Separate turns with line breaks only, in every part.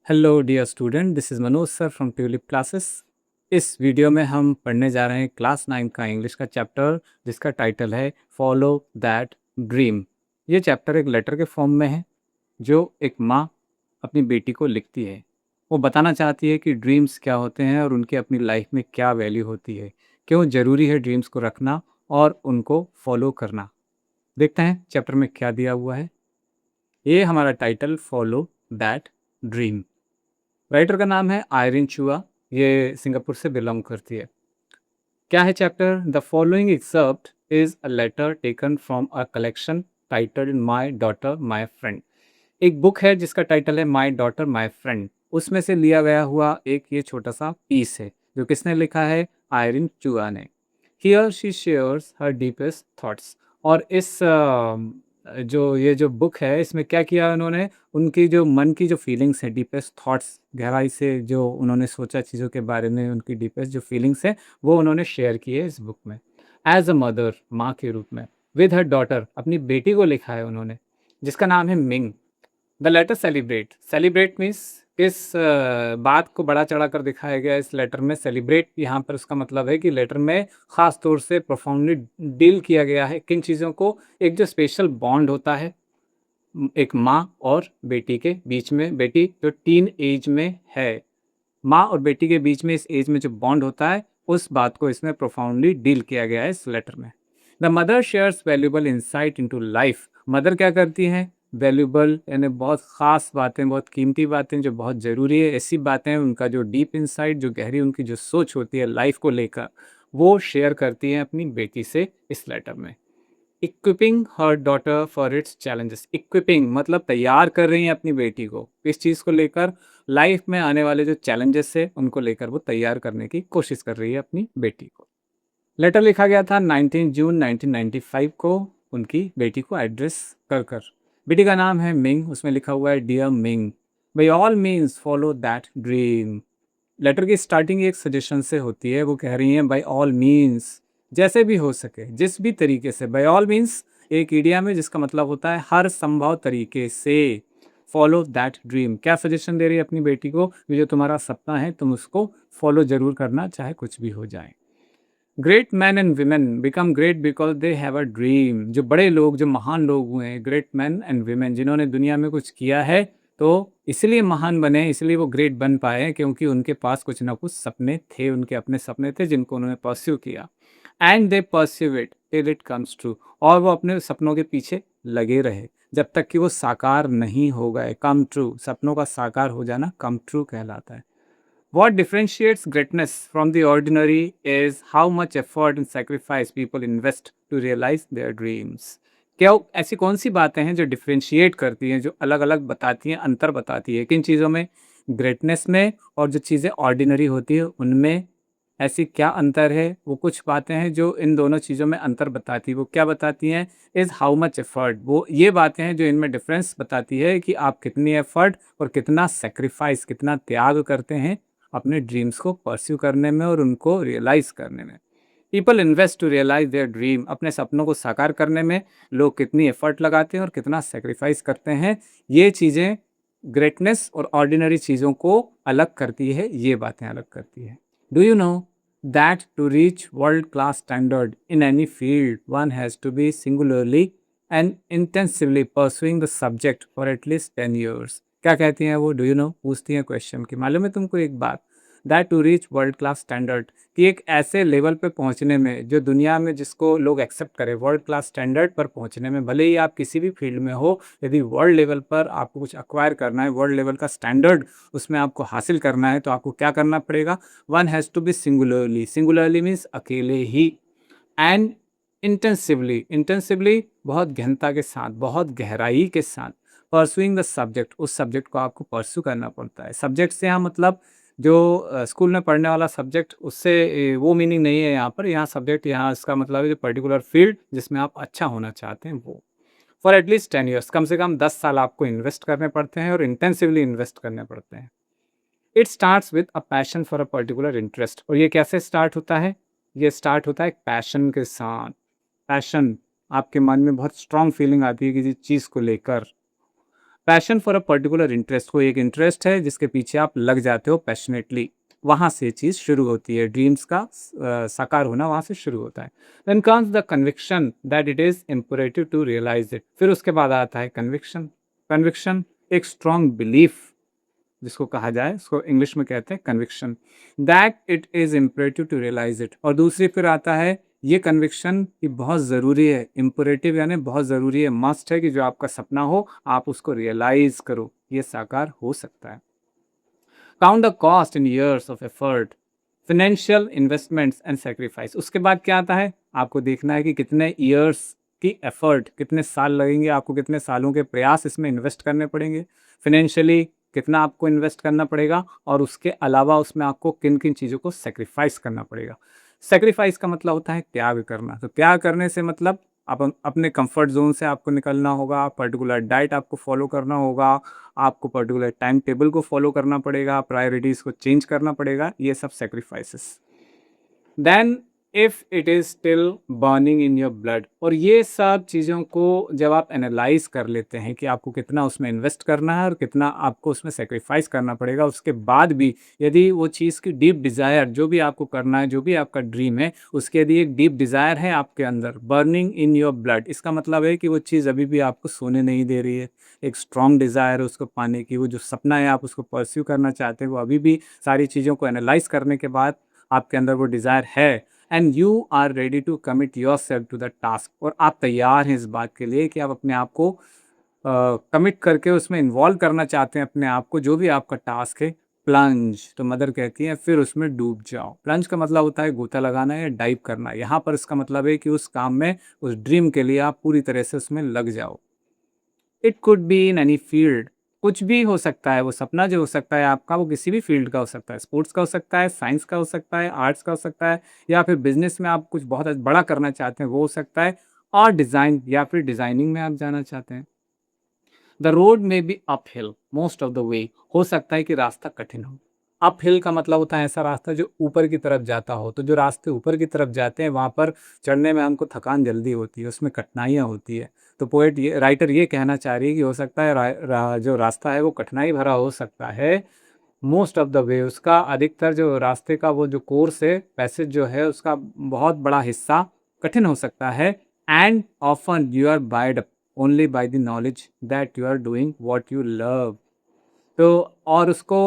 Hello dear student, this is Manoj sir from Tulip classes. इस video में हम पढ़ने जा रहे हैं क्लास 9 का इंग्लिश का चैप्टर, जिसका टाइटल है फॉलो दैट ड्रीम। ये चैप्टर एक लेटर के फॉर्म में है जो एक माँ अपनी बेटी को लिखती है। वो बताना चाहती है कि ड्रीम्स क्या होते हैं और उनकी अपनी लाइफ में क्या वैल्यू होती है, क्यों ज़रूरी है ड्रीम्स को रखना और उनको फॉलो करना। देखते हैं चैप्टर में क्या दिया हुआ है। ये हमारा title follow that dream. Writer का नाम है आयरिन चुआ। ये सिंगापुर से बिलोंग करती है। क्या है chapter? The following excerpt is a letter taken from a collection titled my daughter my friend. एक बुक है जिसका टाइटल है माय डॉटर माय फ्रेंड। उसमें से लिया गया हुआ एक ये छोटा सा पीस है जो किसने लिखा है? आयरिन चुआ ने। Here she shares her deepest thoughts. और इस जो ये जो बुक है इसमें क्या किया उन्होंने, उनकी जो मन की जो फीलिंग्स है, डीपेस्ट थॉट्स, गहराई से जो उन्होंने सोचा चीज़ों के बारे में, उनकी डीपेस्ट जो फीलिंग्स है वो उन्होंने शेयर की है इस बुक में। एज अ मदर, माँ के रूप में, विद हर डॉटर, अपनी बेटी को लिखा है उन्होंने, जिसका नाम है Ming. The letter celebrate. Celebrate means इस बात को बड़ा चढ़ा कर दिखाया गया इस लेटर में। सेलिब्रेट यहाँ पर उसका मतलब है कि लेटर में ख़ास तौर से प्रोफाउंडली डील किया गया है किन चीज़ों को। एक जो स्पेशल बॉन्ड होता है एक माँ और बेटी के बीच में, बेटी जो टीन एज में है, माँ और बेटी के बीच में इस एज में जो बॉन्ड होता है, उस बात को इसमें प्रोफाउंडली डील किया गया है इस लेटर में। The mother shares valuable insight into life. Mother क्या करती हैं? वैल्यूबल यानी बहुत ख़ास बातें, बहुत कीमती बातें जो बहुत ज़रूरी है, ऐसी बातें उनका जो डीप इंसाइट, जो गहरी उनकी जो सोच होती है लाइफ को लेकर, वो शेयर करती हैं अपनी बेटी से इस लेटर में। Equipping her daughter for its challenges. Equipping मतलब तैयार कर रही हैं अपनी बेटी को इस चीज़ को लेकर, लाइफ में आने वाले जो चैलेंजेस है उनको लेकर वो तैयार करने की कोशिश कर रही है अपनी बेटी को। लेटर लिखा गया था 19 जून 1995 को उनकी बेटी को एड्रेस कर कर। बेटी का नाम है मिंग। उसमें लिखा हुआ है dear Ming, by all means follow that dream. Letter की स्टार्टिंग एक सजेशन से होती है। वो कह रही हैं बाय ऑल मीन्स, जैसे भी हो सके, जिस भी तरीके से। बाय ऑल मीन्स एक इडियम है जिसका मतलब होता है हर संभव तरीके से। फॉलो दैट ड्रीम, क्या सजेशन दे रही है अपनी बेटी को? ये जो तुम्हारा सपना है तुम उसको फॉलो जरूर करना, चाहे कुछ भी हो जाए। Great man and women become great because they have a dream. जो बड़े लोग, जो महान लोग हुए हैं, ग्रेट मैन एंड वीमेन, जिन्होंने दुनिया में कुछ किया है, तो इसलिए महान बने, इसलिए वो ग्रेट बन पाए क्योंकि उनके पास कुछ ना कुछ सपने थे, उनके अपने सपने थे जिनको उन्होंने परस्यू किया। And they pursue it till it comes true. और वो अपने सपनों के पीछे लगे रहे जब तक कि वो साकार नहीं हो गए। कम ट्रू, सपनों का साकार हो जाना कम ट्रू कहलाता है। What differentiates greatness from the ordinary is how much effort and sacrifice people invest to realize their dreams. क्या ऐसी कौन सी बातें हैं जो डिफ्रेंशिएट करती हैं, जो अलग अलग बताती हैं, अंतर बताती है किन चीज़ों में? ग्रेटनेस में। और जो चीज़ें ऑर्डिनरी होती है उनमें ऐसी क्या अंतर है? वो कुछ बातें हैं जो इन दोनों चीज़ों में अंतर बताती है। वो क्या बताती हैं? Is how much effort. वो ये बातें हैं जो इनमें डिफरेंस बताती है कि आप कितनी एफर्ट और कितना सेक्रीफाइस, कितना त्याग करते हैं अपने ड्रीम्स को परस्यू करने में और उनको रियलाइज़ करने में। People invest to realise their dream. अपने सपनों को साकार करने में लोग कितनी एफर्ट लगाते हैं और कितना सेक्रीफाइस करते हैं, ये चीज़ें ग्रेटनेस और ऑर्डिनरी चीज़ों को अलग करती है, ये बातें अलग करती है। Do you know that to reach world class standard in any field one has to be singularly and intensively pursuing the subject for at least 10 years. क्या कहती हैं वो? डू यू नो पूछती हैं क्वेश्चन की। मालूम है तुमको एक बात? That to reach world class standard, कि एक ऐसे लेवल पे पहुंचने में जो दुनिया में जिसको लोग एक्सेप्ट करें, वर्ल्ड क्लास स्टैंडर्ड पर पहुंचने में, भले ही आप किसी भी फील्ड में हो, यदि वर्ल्ड लेवल पर आपको कुछ अक्वायर करना है, वर्ल्ड लेवल का स्टैंडर्ड उसमें आपको हासिल करना है, तो आपको क्या करना पड़ेगा? One has to be singularly. Singularly means अकेले ही। एंड इंटेंसिवली, इंटेंसिवली बहुत गहनता के साथ, बहुत गहराई के साथ। परसुइंग द सब्जेक्ट, उस सब्जेक्ट को आपको परस्यू करना पड़ता है। सब्जेक्ट से यहाँ मतलब जो स्कूल में पढ़ने वाला सब्जेक्ट, उससे वो मीनिंग नहीं है यहाँ पर। यहाँ सब्जेक्ट, यहाँ इसका मतलब है जो पर्टिकुलर फील्ड जिसमें आप अच्छा होना चाहते हैं वो। फॉर एटलीस्ट 10 ईयर्स, कम से कम 10 साल आपको इन्वेस्ट करने पड़ते हैं और इंटेंसिवली इन्वेस्ट करने पड़ते हैं। It starts with a passion for a particular interest. और ये कैसे स्टार्ट होता है? ये स्टार्ट होता है एक पैशन के साथ। पैशन, आपके मन में बहुत स्ट्रांग फीलिंग आती है किसी चीज़ को लेकर। Passion for a particular interest, कोई एक इंटरेस्ट है जिसके पीछे आप लग जाते हो पैशनेटली, वहाँ से चीज़ शुरू होती है। ड्रीम्स का साकार होना वहाँ से शुरू होता है। Then comes the conviction that it is imperative to realise it. फिर उसके बाद आता है कन्विक्शन। कन्विक्शन एक स्ट्रॉन्ग बिलीफ जिसको कहा जाए, उसको इंग्लिश में कहते हैं conviction, that it is imperative to realise it. और दूसरी फिर आता है ये कन्विक्शन कि बहुत ज़रूरी है, इम्पेरेटिव यानी बहुत ज़रूरी है, मस्ट है कि जो आपका सपना हो आप उसको रियलाइज़ करो, ये साकार हो सकता है। Count the cost in years of effort, financial investments and sacrifice. उसके बाद क्या आता है, आपको देखना है कि कितने ईयर्स की एफर्ट, कितने साल लगेंगे, आपको कितने सालों के प्रयास इसमें इन्वेस्ट करने पड़ेंगे, फाइनेंशियली कितना आपको इन्वेस्ट करना पड़ेगा, और उसके अलावा उसमें आपको किन किन चीज़ों को सेक्रीफाइस करना पड़ेगा। सेक्रीफाइस का मतलब होता है त्याग करना। तो त्याग करने से मतलब अपने कंफर्ट जोन से आपको निकलना होगा, पर्टिकुलर डाइट आपको फॉलो करना होगा, आपको पर्टिकुलर टाइम टेबल को फॉलो करना पड़ेगा, प्रायोरिटीज़ को चेंज करना पड़ेगा, ये सब sacrifices. Then if it is still burning in your blood, और ये सब चीज़ों को जब आप एनालाइज कर लेते हैं कि आपको कितना उसमें इन्वेस्ट करना है और कितना आपको उसमें सेक्रीफाइस करना पड़ेगा, उसके बाद भी यदि वो चीज़ की डीप डिज़ायर, जो भी आपको करना है, जो भी आपका ड्रीम है, उसके यदि एक डीप डिज़ायर है आपके अंदर, बर्निंग इन योर ब्लड, इसका मतलब है कि वो चीज़ अभी भी आपको सोने नहीं दे रही है, एक स्ट्रॉन्ग डिज़ायर है उसको पाने की, वो जो सपना है आप उसको परस्यू करना चाहते हैं, वो अभी भी सारी चीज़ों को एनालाइज करने के बाद आपके अंदर वो डिज़ायर है, and you are ready to commit yourself to the task, और आप तैयार हैं इस बात के लिए कि आप अपने आप को कमिट करके उसमें इन्वॉल्व करना चाहते हैं अपने आप को, जो भी आपका टास्क है। प्लंज, तो मदर कहती है फिर उसमें डूब जाओ। प्लंज का मतलब होता है गोता लगाना या डाइव करना। यहाँ पर इसका मतलब है कि उस काम में, उस ड्रीम के लिए आप पूरी तरह से उसमें लग जाओ। It could be in any field, कुछ भी हो सकता है, वो सपना जो हो सकता है आपका, वो किसी भी फील्ड का हो सकता है, स्पोर्ट्स का हो सकता है, साइंस का हो सकता है, आर्ट्स का हो सकता है, या फिर बिजनेस में आप कुछ बहुत बड़ा करना चाहते हैं वो हो सकता है, और डिज़ाइन या फिर डिज़ाइनिंग में आप जाना चाहते हैं। The road may be uphill most of the way, हो सकता है कि रास्ता कठिन हो। अपहिल का मतलब होता है ऐसा रास्ता जो ऊपर की तरफ जाता हो। तो जो रास्ते ऊपर की तरफ जाते हैं वहाँ पर चढ़ने में हमको थकान जल्दी होती है, उसमें कठिनाइयाँ होती है। तो पोएट ये राइटर ये कहना चाह रही है कि हो सकता है जो रास्ता है वो कठिनाई भरा हो सकता है। मोस्ट ऑफ द वे, उसका अधिकतर जो रास्ते का वो जो कोर्स है, पैसेज जो है, उसका बहुत बड़ा हिस्सा कठिन हो सकता है। And often you are buoyed up only by the knowledge that you are doing what you love. तो और उसको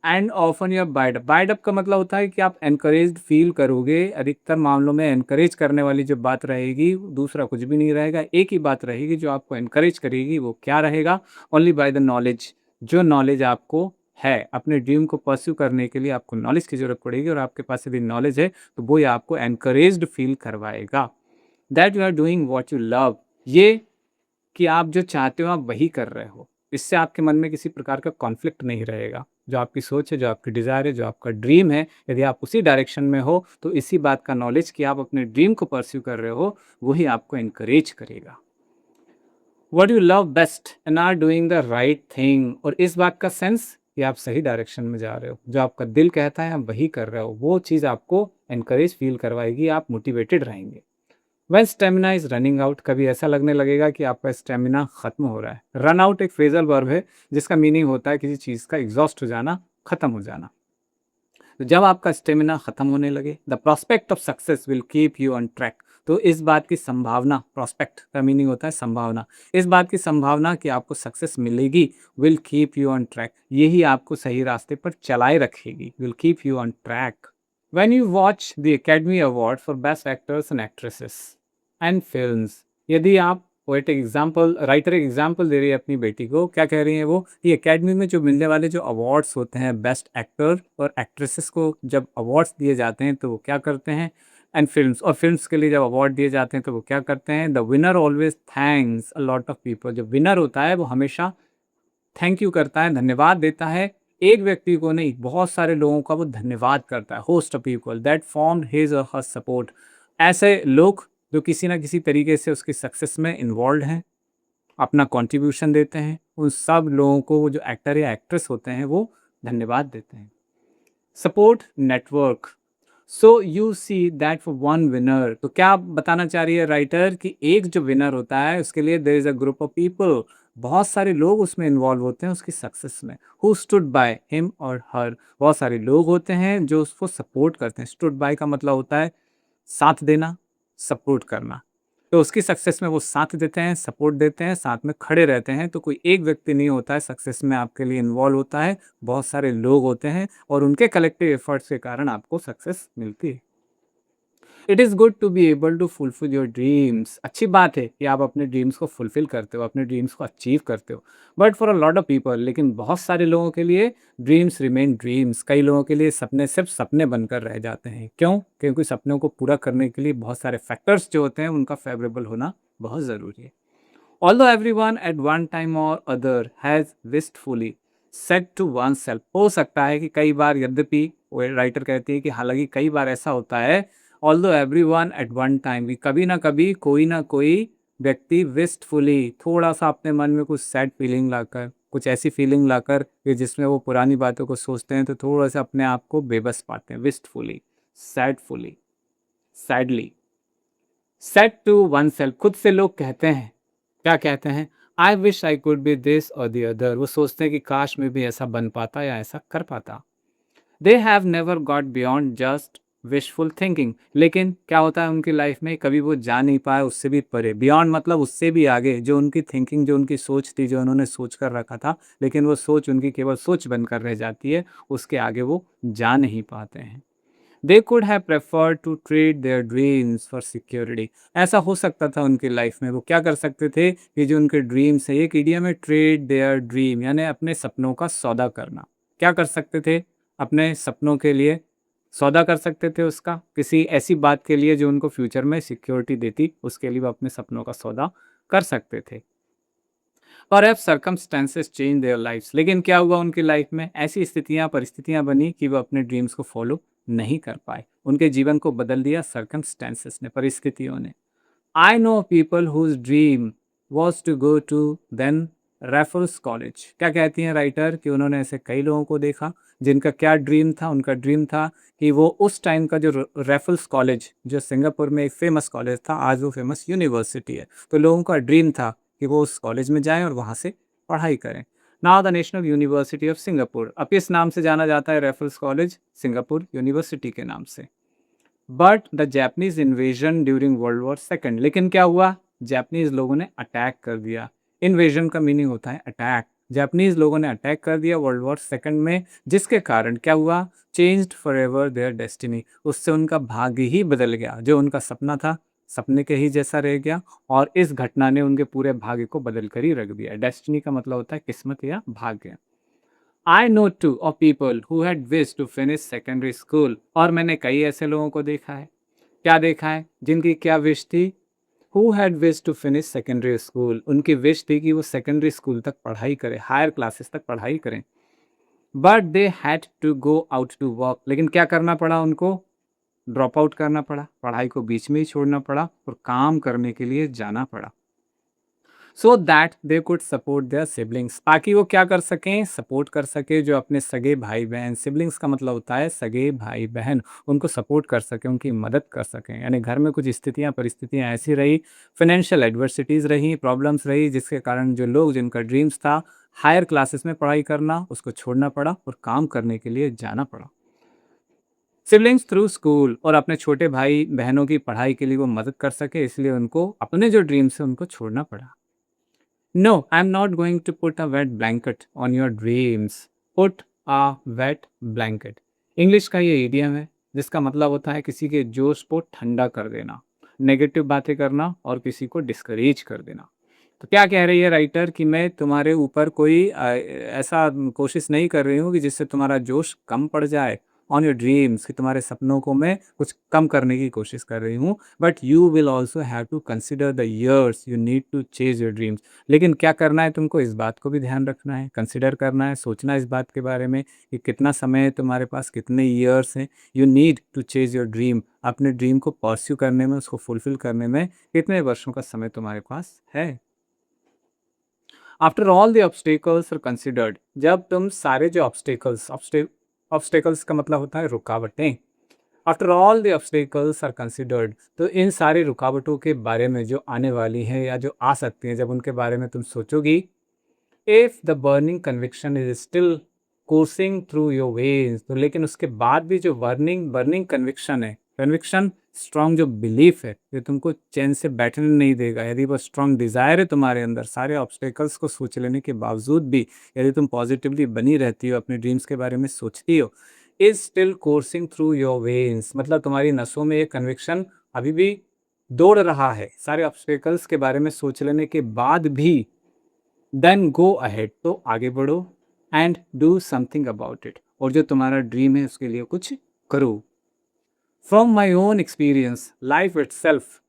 and often you are buoyed up का मतलब होता है कि आप एनकरेज्ड फील करोगे। अधिकतर मामलों में एनकरेज करने वाली जो बात रहेगी, दूसरा कुछ भी नहीं रहेगा, एक ही बात रहेगी जो आपको एनकरेज करेगी। वो क्या रहेगा? ओनली बाय द नॉलेज, जो नॉलेज आपको है अपने ड्रीम को परस्यू करने के लिए, आपको नॉलेज की ज़रूरत पड़ेगी, और आपके पास यदि नॉलेज है तो वो ही आपको एनकरेज्ड फील करवाएगा। That you are doing what you love, ये कि आप जो चाहते हो आप वही कर रहे हो। इससे आपके मन में किसी प्रकार का कॉन्फ्लिक्ट नहीं रहेगा। जो आपकी सोच है, जो आपकी डिज़ायर है, जो आपका ड्रीम है, यदि आप उसी डायरेक्शन में हो तो इसी बात का नॉलेज कि आप अपने ड्रीम को परस्यू कर रहे हो, वही आपको एनकरेज करेगा। What you love best and are doing the right thing, और इस बात का सेंस कि आप सही डायरेक्शन में जा रहे हो, जो आपका दिल कहता है आप वही कर रहे हो, वो चीज़ आपको एनकरेज फील करवाएगी, आप मोटिवेटेड रहेंगे। When stamina is running out, कभी ऐसा लगने लगेगा कि आपका स्टेमिना खत्म हो रहा है। रन आउट एक फ्रेजल वर्ब है जिसका मीनिंग होता है किसी चीज़ का एग्जॉस्ट हो जाना, खत्म हो जाना। तो जब आपका स्टेमिना खत्म होने लगे, the prospect of success will keep you on track. तो इस बात की संभावना, प्रोस्पेक्ट का मीनिंग होता है संभावना, इस बात की संभावना कि आपको सक्सेस मिलेगी, will keep you on track, यही आपको सही रास्ते पर चलाए रखेगी, will keep you on track. When you watch the Academy Award for Best Actors and Actresses and Films, यदि आप पोएट एग्जाम्पल, राइटर एक एग्जाम्पल दे रही है अपनी बेटी को, क्या कह रही है वो कि एकेडमी में जो मिलने वाले जो अवार्ड्स होते हैं बेस्ट एक्टर और एक्ट्रेसेस को जब अवार्ड्स दिए जाते हैं तो वो क्या करते हैं, एंड फिल्म्स, और फिल्म्स के लिए जब अवार्ड दिए जाते हैं तो वो क्या करते हैं, the winner always thanks a lot of people, जो विनर होता है वो हमेशा थैंक यू करता है, धन्यवाद देता है। एक व्यक्ति को नहीं, बहुत सारे लोगों का वो धन्यवाद करता है। Host of people that formed his और हर सपोर्ट, ऐसे लोग जो किसी ना किसी तरीके से उसकी सक्सेस में इन्वॉल्व हैं, अपना कंट्रीब्यूशन देते हैं, उन सब लोगों को वो जो एक्टर या एक्ट्रेस होते हैं वो धन्यवाद देते हैं। Support network, so you see that for one winner, तो क्या बताना चाह रही है राइटर कि एक जो विनर होता है उसके लिए there is a group of people बहुत सारे लोग उसमें इन्वॉल्व होते हैं उसकी सक्सेस में। हु स्टूड बाय हिम और हर, बहुत सारे लोग होते हैं जो उसको सपोर्ट करते हैं। स्टूड बाय का मतलब होता है साथ देना, सपोर्ट करना। तो उसकी सक्सेस में वो साथ देते हैं, सपोर्ट देते हैं, साथ में खड़े रहते हैं। तो कोई एक व्यक्ति नहीं होता है सक्सेस में आपके लिए इन्वॉल्व होता है, बहुत सारे लोग होते हैं और उनके कलेक्टिव एफर्ट्स के कारण आपको सक्सेस मिलती है। It is good to be able to fulfil your dreams. अच्छी बात है कि आप अपने ड्रीम्स को फुलफिल करते हो, अपने ड्रीम्स को अचीव करते हो। But for a lot of people, लेकिन बहुत सारे लोगों के लिए ड्रीम्स रिमेन ड्रीम्स। कई लोगों के लिए सपने सिर्फ सपने बनकर रह जाते हैं। क्यों? क्योंकि सपनों को पूरा करने के लिए बहुत सारे फैक्टर्स जो होते हैं उनका फेवरेबल होना बहुत ज़रूरी है। Although everyone at one time or other has wistfully said to oneself, हो सकता है कि कई बार, यद्यपि वो राइटर कहती है कि हालांकि कई बार ऐसा होता है, although everyone at one time, कि कभी ना कोई व्यक्ति wistfully थोड़ा सा अपने मन में कुछ सैड फीलिंग लाकर, कुछ ऐसी फीलिंग लाकर कि जिसमें वो पुरानी बातों को सोचते हैं तो थोड़ा सा अपने आप को बेबस पाते हैं। wistfully, sadly, sadly, said to oneself, खुद से लोग कहते हैं, क्या कहते हैं? I wish I could be this और द अदर। वो सोचते हैं कि काश मैं भी ऐसा बन पाता या ऐसा कर पाता। They have never got beyond just wishful thinking. लेकिन क्या होता है उनकी लाइफ में, कभी वो जा नहीं पाए उससे भी परे। बियॉन्ड मतलब उससे भी आगे, जो उनकी थिंकिंग, जो उनकी सोच थी, जो उन्होंने सोच कर रखा था, लेकिन वो सोच उनकी केवल सोच बनकर रह जाती है, उसके आगे वो जा नहीं पाते हैं। They could have preferred to trade their dreams for security. ऐसा हो सकता था उनकी लाइफ में, वो क्या कर सकते थे कि जो उनके ड्रीम्स है, एक इडियम है ट्रेड देयर ड्रीम, यानी अपने सपनों का सौदा करना। क्या कर सकते थे? अपने सपनों के लिए सौदा कर सकते थे उसका, किसी ऐसी बात के लिए जो उनको फ्यूचर में सिक्योरिटी देती, उसके लिए वो अपने सपनों का सौदा कर सकते थे। Perhaps circumstances change their lives. लेकिन क्या हुआ उनकी लाइफ में? ऐसी स्थितियां, परिस्थितियां बनी कि वो अपने ड्रीम्स को फॉलो नहीं कर पाए। उनके जीवन को बदल दिया सर्कमस्टेंसेस ने, परिस्थितियों ने। I know people whose dream was to go to then Raffles college. क्या कहती हैं राइटर कि उन्होंने ऐसे कई लोगों को देखा जिनका क्या ड्रीम था? उनका ड्रीम था कि वो उस टाइम का जो रेफल्स कॉलेज, जो सिंगापुर में एक फेमस कॉलेज था, आज वो फेमस यूनिवर्सिटी है, तो लोगों का ड्रीम था कि वो उस कॉलेज में जाएं और वहाँ से पढ़ाई करें। Now the national university of Singapore, अब इस नाम से जाना जाता है, रेफल्स कॉलेज सिंगापुर यूनिवर्सिटी के नाम से। But the Japanese invasion during world war second. लेकिन क्या हुआ? जापानीज लोगों ने अटैक कर दिया। इन्वेजन का मीनिंग होता है अटैक। जापानीज लोगों ने अटैक कर दिया वर्ल्ड वॉर सेकेंड में, जिसके कारण क्या हुआ? Changed for ever their destiny. उससे उनका भाग्य ही बदल गया। जो उनका सपना था, सपने के ही जैसा रह गया, और इस घटना ने उनके पूरे भाग्य को बदल कर ही रख दिया। डेस्टिनी का मतलब होता है किस्मत या भाग्य। I know two of people who had wish to finish secondary school. और मैंने कई ऐसे लोगों को देखा है। क्या देखा है? जिनकी क्या विश थी? Who had wish to finish secondary school. उनकी विश थी कि वो सेकेंडरी स्कूल तक पढ़ाई करें, हायर क्लासेस तक पढ़ाई करें। But they had to go out to work. लेकिन क्या करना पड़ा उनको? ड्रॉप आउट करना पड़ा, पढ़ाई को बीच में ही छोड़ना पड़ा और काम करने के लिए जाना पड़ा। So that they could support their siblings, ताकि वो क्या कर सकें? सपोर्ट कर सके जो अपने सगे भाई बहन। सिबलिंग्स का मतलब होता है सगे भाई बहन। उनको सपोर्ट कर सकें, उनकी मदद कर सकें। यानी घर में कुछ स्थितियां, परिस्थितियां ऐसी रही, फाइनेंशियल एडवर्सिटीज़ रही, प्रॉब्लम्स रही, जिसके कारण जो लोग, जिनका ड्रीम्स था हायर क्लासेस में पढ़ाई करना, उसको छोड़ना पड़ा और काम करने के लिए जाना पड़ा। सिबलिंग्स थ्रू स्कूल, और अपने छोटे भाई बहनों की पढ़ाई के लिए वो मदद कर सके, इसलिए उनको अपने जो ड्रीम्स है उनको छोड़ना पड़ा। No, I am not going to put a wet blanket on your dreams. Put a wet blanket, English का ये इडियम है जिसका मतलब होता है किसी के जोश को ठंडा कर देना, नेगेटिव बातें करना और किसी को डिस्करेज कर देना। तो क्या कह रही है राइटर कि मैं तुम्हारे ऊपर कोई ऐसा कोशिश नहीं कर रही हूँ कि जिससे तुम्हारा जोश कम पड़ जाए ऑन योर ड्रीम्स, कि तुम्हारे सपनों को मैं कुछ कम करने की कोशिश कर रही हूँ। But you will also have to consider the years you need to chase your dreams. लेकिन क्या करना है तुमको? इस बात को भी ध्यान रखना है, कंसिडर करना है, सोचना है इस बात के बारे में कि कितना समय है तुम्हारे पास, कितने ईयर्स हैं। You need to chase your dream, अपने ड्रीम को परस्यू करने में, उसको फुलफिल करने में कितने वर्षों का समय तुम्हारे पास है। After all the obstacles are considered, जब तुम सारे जो ऑब्स्टेकल्स, ऑब्स्टेकल्स का मतलब होता है रुकावटें। After all the obstacles are considered, तो इन सारी रुकावटों के बारे में जो आने वाली हैं या जो आ सकती हैं, जब उनके बारे में तुम सोचोगी, if the burning conviction is still coursing through your veins, तो लेकिन उसके बाद भी जो बर्निंग बर्निंग कन्विक्शन है, कन्विक्शन स्ट्रॉन्ग जो बिलीफ है, जो तुमको चैन से बैठने नहीं देगा, यदि वो स्ट्रॉन्ग डिजायर है तुम्हारे अंदर, सारे ऑब्स्टेकल्स को सोच लेने के बावजूद भी यदि तुम पॉजिटिवली बनी रहती हो, अपने ड्रीम्स के बारे में सोचती हो, is still coursing through your veins, मतलब तुम्हारी नसों में ये कन्विक्शन अभी भी दौड़ रहा है सारे ऑब्स्टेकल्स के बारे में सोच लेने के बाद भी, देन गो अहेड, तो आगे बढ़ो and do something about it, और जो तुम्हारा ड्रीम है उसके लिए कुछ करो। From my own experience life it self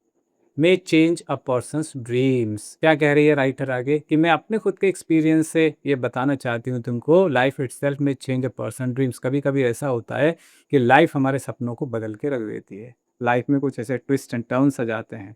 may change a person's dreams. क्या कह रही है राइटर आगे कि मैं अपने खुद के एक्सपीरियंस से ये बताना चाहती हूँ तुमको, लाइफ इट सेल्फ में चेंज अ पर्सन ड्रीम्स। कभी कभी ऐसा होता है कि लाइफ हमारे सपनों को बदल के रख देती है, लाइफ में कुछ ऐसे ट्विस्ट एंड टर्न्स आ जाते हैं।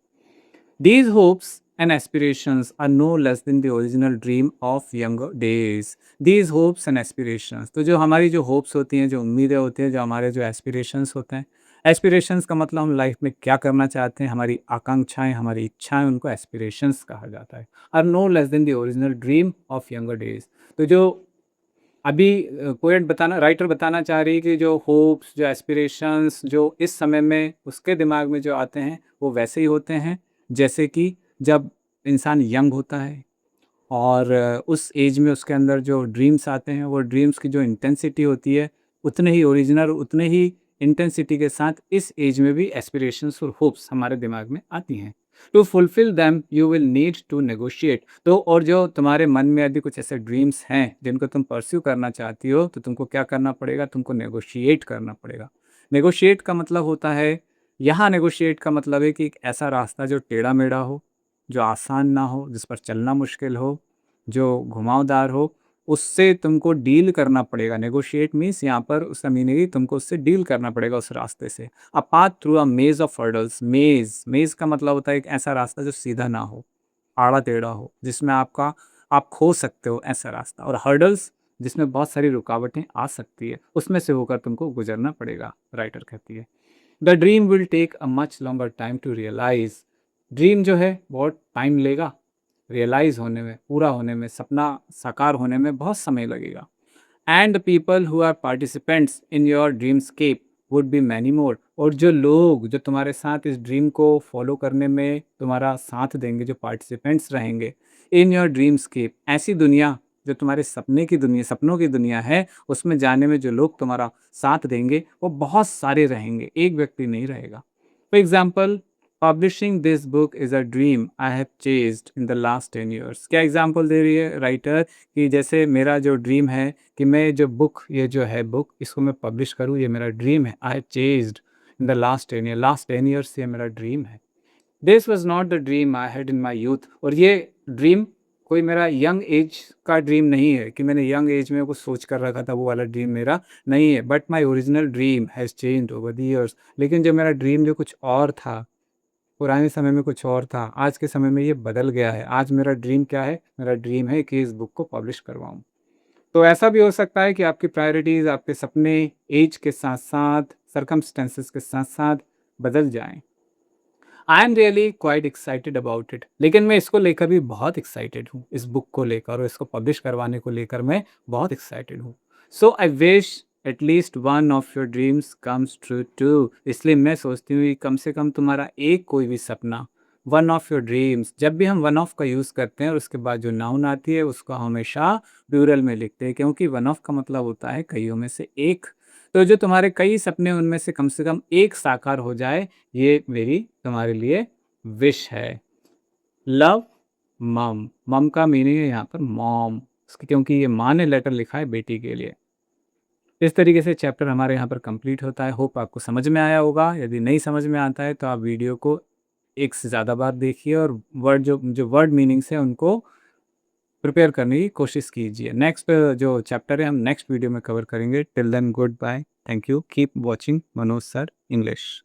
These hopes and aspirations are no less than the original dream of younger days. These hopes and aspirations, तो जो हमारी जो होप्स होती हैं, जो उम्मीदें होती हैं, जो हमारे जो एस्पिरेशंस होते हैं, एस्पिरेशंस का मतलब हम लाइफ में क्या करना चाहते हैं, हमारी आकांक्षाएं, हमारी इच्छाएं, उनको एस्पिरेशंस कहा जाता है। Are no less than the original dream of younger days. तो जो अभी पोएट बताना राइटर बताना चाह रही है कि जो होप्स, जो एस्पिरेशंस जो इस समय में उसके दिमाग में जो आते हैं, वो वैसे ही होते हैं जैसे कि जब इंसान यंग होता है, और उस एज में उसके अंदर जो ड्रीम्स आते हैं, वो ड्रीम्स की जो इंटेंसिटी होती है, उतने ही ओरिजिनल, उतने ही इंटेंसिटी के साथ इस एज में भी एस्पिरेशंस और होप्स हमारे दिमाग में आती हैं। To fulfil them you will need to negotiate. तो और जो तुम्हारे मन में यदि कुछ ऐसे ड्रीम्स हैं जिनको तुम परस्यू करना चाहती हो, तो तुमको क्या करना पड़ेगा, तुमको नेगोशिएट करना पड़ेगा। नेगोशिएट का मतलब होता है, यहाँ नेगोशिएट का मतलब है कि एक ऐसा रास्ता जो टेढ़ा मेढ़ा हो, जो आसान ना हो, जिस पर चलना मुश्किल हो, जो घुमावदार हो, उससे तुमको डील करना पड़ेगा। नेगोशिएट मीन्स यहाँ पर उसका मीनिंग है तुमको उससे डील करना पड़ेगा उस रास्ते से। अ पाथ थ्रू अ मेज ऑफ हर्डल्स। मेज मेज का मतलब होता है एक ऐसा रास्ता जो सीधा ना हो, आड़ा टेढ़ा हो, जिसमें आप खो सकते हो, ऐसा रास्ता। और हर्डल्स जिसमें बहुत सारी रुकावटें आ सकती है, उसमें से होकर तुमको गुजरना पड़ेगा, राइटर कहती है। The dream will take a much longer time to realise. Dream जो है बहुत टाइम लेगा रियलाइज होने में, पूरा होने में, सपना साकार होने में बहुत समय लगेगा। And the people who are participants in your dreamscape would be many more. और जो लोग जो तुम्हारे साथ इस ड्रीम को फॉलो करने में तुम्हारा साथ देंगे, जो पार्टिसिपेंट्स रहेंगे इन योर ड्रीमस्केप, ऐसी दुनिया जो तुम्हारे सपने की दुनिया, सपनों की दुनिया है, उसमें जाने में जो लोग तुम्हारा साथ देंगे वो बहुत सारे रहेंगे, एक व्यक्ति नहीं रहेगा। For example, publishing this book is a dream I have chased in the last 10 years। क्या एग्जाम्पल दे रही है राइटर कि जैसे मेरा जो ड्रीम है कि मैं जो बुक, ये जो है बुक, इसको मैं पब्लिश करूँ, ये मेरा ड्रीम है। I have chased in the last 10 years, last 10 years से मेरा ड्रीम है। This was not the dream I had in my youth. और ये ड्रीम कोई मेरा यंग एज का ड्रीम नहीं है कि मैंने यंग एज में कुछ सोच कर रखा था, वो वाला ड्रीम मेरा नहीं है। But my original dream has change over the years. लेकिन जो मेरा ड्रीम जो कुछ और था, पुराने समय में कुछ और था, आज के समय में ये बदल गया है। आज मेरा ड्रीम क्या है, मेरा ड्रीम है कि इस बुक को पब्लिश करवाऊँ। तो ऐसा भी हो सकता है कि आपकी प्रायोरिटीज़, आपके सपने एज के साथ साथ, सर्कमस्टेंसेस के साथ साथ बदल जाएं। I am really quite excited about it. लेकिन मैं इसको लेकर भी बहुत एक्साइटेड हूँ, इस बुक को लेकर और इसको पब्लिश करवाने को लेकर मैं बहुत एक्साइटेड हूँ। So I wish at least one of your dreams comes true too. इसलिए मैं सोचती हूँ कि कम से कम तुम्हारा एक कोई भी सपना, वन ऑफ योर ड्रीम्स, जब भी हम वन ऑफ का यूज़ करते हैं और उसके बाद जो नाउन आती है उसको हमेशा प्लूरल में लिखते हैं, क्योंकि वन ऑफ का मतलब होता है कईयों में से एक। तो जो तुम्हारे कई सपने, उनमें से कम एक साकार हो जाए, ये मेरी तुम्हारे लिए विश है। लव, मम। मम का मीनिंग है यहाँ पर मॉम, क्योंकि ये माँ ने लेटर लिखा है बेटी के लिए। इस तरीके से चैप्टर हमारे यहाँ पर कंप्लीट होता है। होप आपको समझ में आया होगा। यदि नहीं समझ में आता है तो आप वीडियो को एक से ज़्यादा बार देखिए और वर्ड जो वर्ड मीनिंग्स हैं उनको प्रिपेयर करने की कोशिश कीजिए। नेक्स्ट जो चैप्टर है हम नेक्स्ट वीडियो में कवर करेंगे। Till then goodbye, thank you, keep watching Manoj sir English.